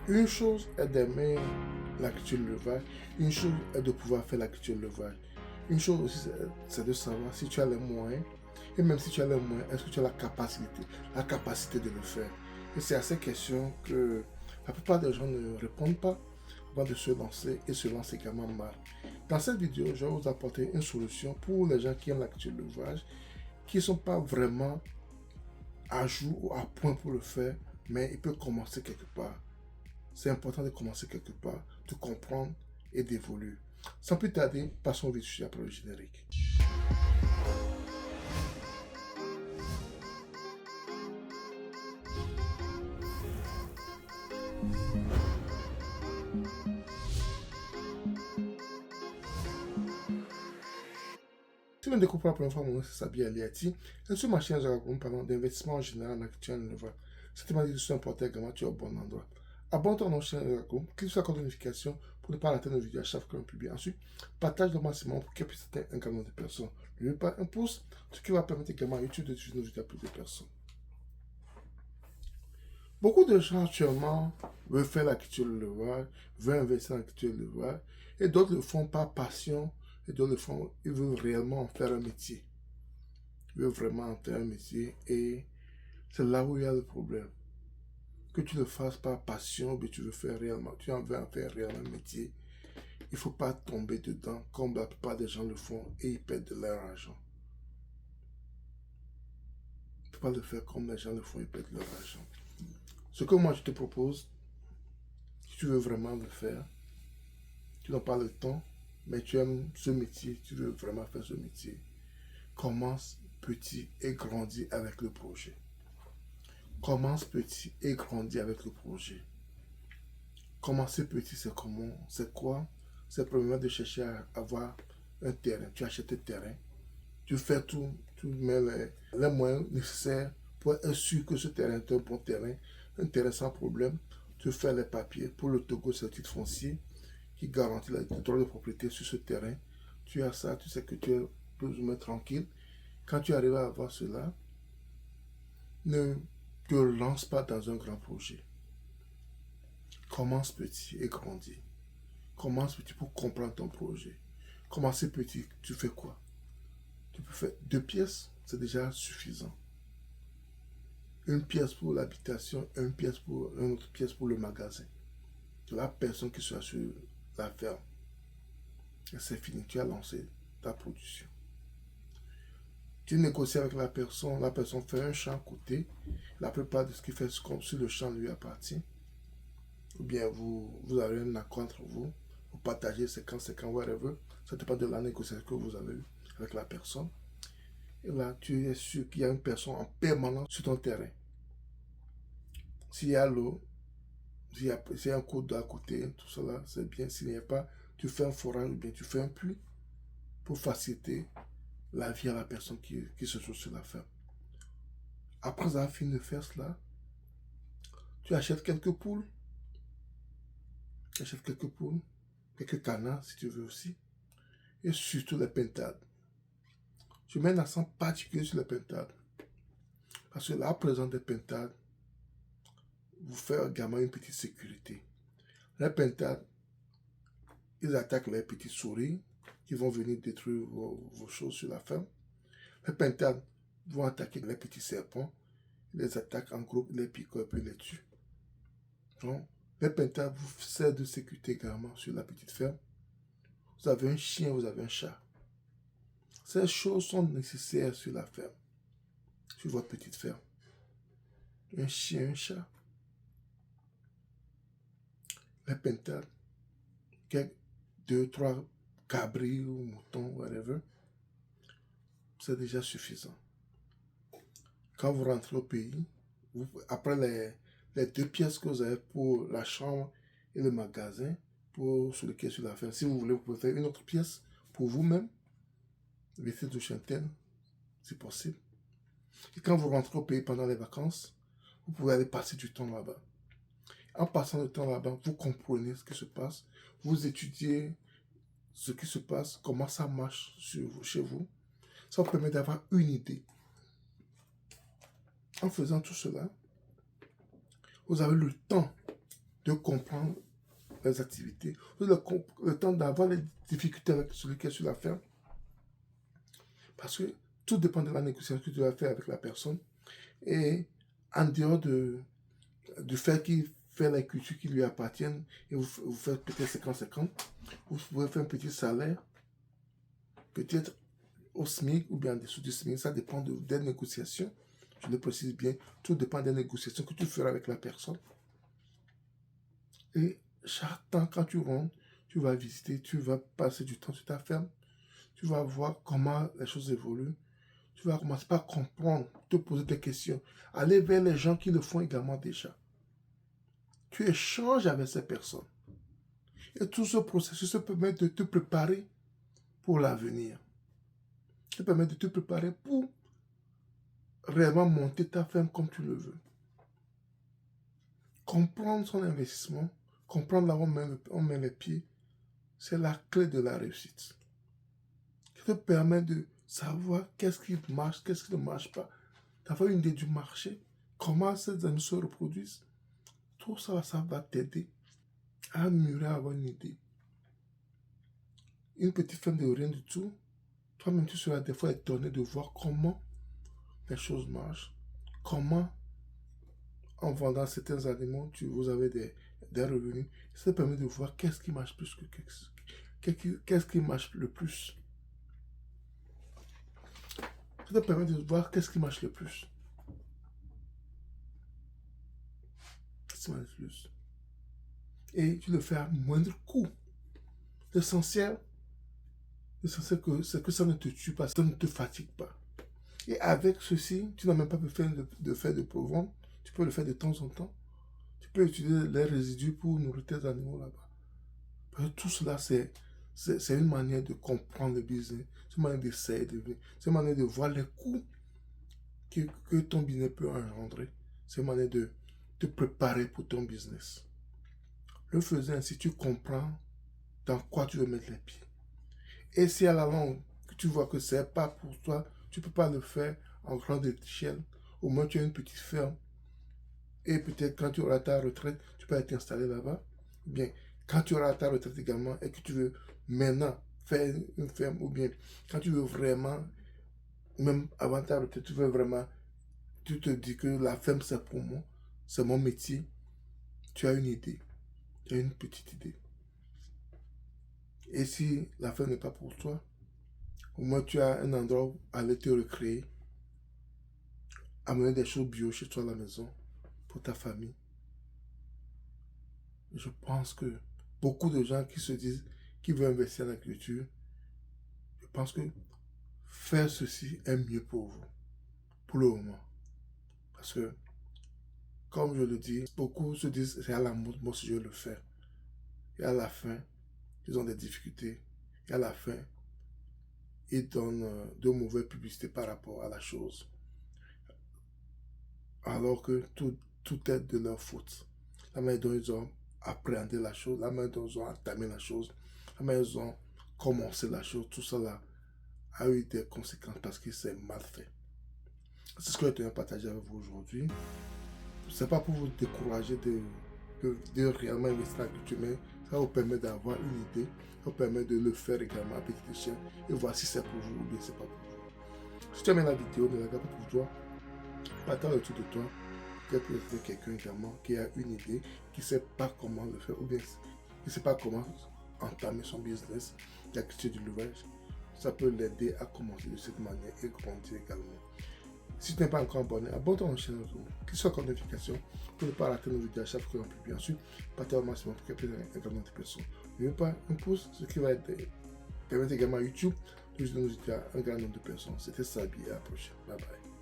Une chose est d'aimer la culture de l'élevage, une chose est de pouvoir faire la culture de l'élevage. Une chose aussi, c'est de savoir si tu as les moyens, et même si tu as les moyens, est-ce que tu as la capacité de le faire. Et c'est à ces questions que la plupart des gens ne répondent pas avant de se lancer et se lancent également mal. Dans cette vidéo, je vais vous apporter une solution pour les gens qui aiment la culture de l'élevage, qui ne sont pas vraiment à jour ou à point pour le faire, mais ils peuvent commencer quelque part. C'est important de commencer quelque part, de comprendre et d'évoluer. Sans plus tarder, passons vite sur après le générique. Si vous ne découvrez pas la première fois, mon nom c'est Sabi Aliati. Je suis ma chaîne de parlant d'investissement en général en actuel élevage. Cette thématique est importante également, tu es au bon endroit. Abonne-toi à notre chaîne Zagagum, clique sur la cloche de notification pour ne pas rater nos vidéos à chaque fois que l'on publie. Ensuite, partage le maximum pour qu'elle puisse atteindre un grand nombre de personnes. N'oubliez pas un pouce, ce qui va permettre également à YouTube de diffuser nos vidéos à plus de personnes. Beaucoup de gens actuellement veulent faire la culture de l'élevage, veulent investir dans la culture de l'élevage, et d'autres le font par passion, et d'autres le font, ils veulent réellement en faire un métier. Ils veulent vraiment en faire un métier, et c'est là où il y a le problème. Que tu le fasses par passion, mais tu veux faire réellement, tu en veux en faire réellement un métier, il ne faut pas tomber dedans comme la plupart des gens le font et ils perdent de leur argent. Il ne faut pas le faire comme les gens le font et ils perdent leur argent. Ce que moi je te propose, si tu veux vraiment le faire, tu n'as pas le temps, mais tu aimes ce métier, tu veux vraiment faire ce métier, commence petit et grandis avec le projet. Commence petit et grandis avec le projet. Commencer petit, c'est comment? C'est quoi? C'est premièrement de chercher à avoir un terrain. Tu achètes un terrain, tu fais tout, tu mets les moyens nécessaires pour être sûr que ce terrain est un bon terrain, un terrain sans problème. Tu fais les papiers pour le Togo, c'est le titre foncier qui garantit le droit de propriété sur ce terrain. Tu as ça, tu sais que tu es plus ou moins tranquille. Quand tu arrives à avoir cela, ne te lance pas dans un grand projet. Commence petit et grandis. Commence petit pour comprendre ton projet. Commencer petit, tu fais quoi? Tu peux faire 2 pièces, c'est déjà suffisant. Une pièce pour l'habitation, une autre pièce pour le magasin. De la personne qui sera sur la ferme. Et c'est fini, tu as lancé ta production. Tu négocies avec la personne fait un champ à côté. La plupart de ce qu'il fait sur le champ lui appartient. Ou bien vous avez un accord entre vous. Vous partagez 50-50, whatever. Ça dépend de la négociation que vous avez eue avec la personne. Et là, tu es sûr qu'il y a une personne en permanence sur ton terrain. S'il y a l'eau, s'il y a un cours d'eau à côté, tout cela, c'est bien. S'il n'y a pas, tu fais un forage ou bien tu fais un puits pour faciliter la vie à la personne qui se trouve sur la ferme. Après avoir fini de faire cela, tu achètes quelques poules, quelques canards si tu veux aussi, et surtout les pintades. Je mets un accent particulier sur les pintades, parce que la présence des pintades vous fait également une petite sécurité. Les pintades, ils attaquent les petites souris qui vont venir détruire vos choses sur la ferme. Les pintades vont attaquer les petits serpents, ils les attaquent en groupe, les piquent et puis les tuent. Donc, les pintades vous servent de sécurité également sur la petite ferme. Vous avez un chien, vous avez un chat. Ces choses sont nécessaires sur la ferme, sur votre petite ferme. Un chien, un chat. Les pintades, quelques 2-3 cabris ou moutons, whatever, c'est déjà suffisant. Quand vous rentrez au pays, après les 2 pièces que vous avez pour la chambre et le magasin, sur lequel sur la ferme, si vous voulez, vous pouvez faire une autre pièce pour vous-même, laisser de chantelle, si possible. Et quand vous rentrez au pays pendant les vacances, vous pouvez aller passer du temps là-bas. En passant le temps là-bas, vous comprenez ce qui se passe, vous étudiez ce qui se passe, comment ça marche chez vous. Ça vous permet d'avoir une idée. En faisant tout cela, vous avez le temps de comprendre les activités, le temps d'avoir les difficultés avec celui qui est sur la ferme. Parce que tout dépend de la négociation que tu vas faire avec la personne. Et en dehors du fait qu'il fait les cultures qui lui appartiennent, et vous faites peut-être 50-50, vous pouvez faire un petit salaire, peut-être au SMIC ou bien en dessous du SMIC, ça dépend des négociations. Je le précise bien, tout dépend des négociations que tu feras avec la personne. Et chaque temps, quand tu rentres, tu vas visiter, tu vas passer du temps sur ta ferme, tu vas voir comment les choses évoluent, tu vas commencer par comprendre, te poser des questions, aller vers les gens qui le font également déjà. Tu échanges avec ces personnes. Et tout ce processus te permet de te préparer pour l'avenir. Ça te permet de te préparer pour réellement monter ta ferme comme tu le veux. Comprendre son investissement, comprendre là où on met les pieds, c'est la clé de la réussite. Ça te permet de savoir qu'est-ce qui marche, qu'est-ce qui ne marche pas, d'avoir une idée du marché, comment ces animaux se reproduisent. Tout ça, ça va t'aider à mieux avoir une idée. Une petite ferme de rien du tout, toi-même tu seras des fois étonné de voir comment les choses marchent, comment en vendant certains aliments, vous avez des revenus. Ça te permet de voir qu'est-ce qui marche plus que qu'est-ce qui marche le plus. Ça te permet de voir qu'est-ce qui marche le plus. Qu'est-ce qui marche le plus. Et tu le fais à moindre coût. L'essentiel, c'est que ça ne te tue pas, ça ne te fatigue pas. Et avec ceci, tu n'as même pas besoin de faire de provence. Tu peux le faire de temps en temps. Tu peux utiliser les résidus pour nourrir tes animaux là-bas. Parce que tout cela, c'est une manière de comprendre le business. C'est une manière d'essayer c'est une manière de voir les coûts que ton business peut engendrer. C'est une manière de te préparer pour ton business. Le faisant ainsi, tu comprends dans quoi tu veux mettre les pieds. Et si à la longue, tu vois que c'est pas pour toi, tu peux pas le faire en grande échelle, au moins tu as une petite ferme. Et peut-être quand tu auras ta retraite, tu peux être installé là-bas. Bien, quand tu auras ta retraite également et que tu veux maintenant faire une ferme, ou bien quand tu veux vraiment, même avant ta retraite, tu te dis que la ferme c'est pour moi, c'est mon métier, tu as une idée, tu as une petite idée. Et si la ferme n'est pas pour toi, au moins tu as un endroit où aller te recréer, amener des choses bio chez toi à la maison, pour ta famille. Je pense que beaucoup de gens qui se disent qu'ils veulent investir en agriculture, je pense que faire ceci est mieux pour vous, pour le moment. Parce que, comme je le dis, beaucoup se disent c'est à la mode, moi si je veux le faire. Et à la fin, ils ont des difficultés. Et à la fin, ils donnent de mauvaises publicités par rapport à la chose. Alors que tout est de leur faute. La manière dont ils ont appréhendé la chose, la manière dont ils ont entamé la chose, la manière dont ils ont commencé la chose, tout cela a eu des conséquences parce que c'est mal fait. C'est ce que je tenais à partager avec vous aujourd'hui. Ce n'est pas pour vous décourager de réellement investir dans l'agriculture, mais ça vous permet d'avoir une idée, ça vous permet de le faire également à petite échelle et voir si c'est pour vous ou bien c'est pas pour vous. Si tu aimes la vidéo, ne la garde pas pour toi, partage autour de toi. Peut-être que c'est quelqu'un également qui a une idée, qui ne sait pas comment le faire ou bien qui ne sait pas comment entamer son business d'agriculture du l'élevage. Ça peut l'aider à commencer de cette manière et grandir également. Si tu n'es pas encore abonné, abonne-toi à la chaîne, clique sur la notification pour ne pas rater nos vidéos à chaque fois qu'on publie. Ensuite, partage au maximum pour qu'elle puisse également de personnes. N'oubliez pas un pouce, ce qui va permettre également à YouTube de nous aider à un grand nombre de personnes. C'était Sabi et à la prochaine. Bye bye.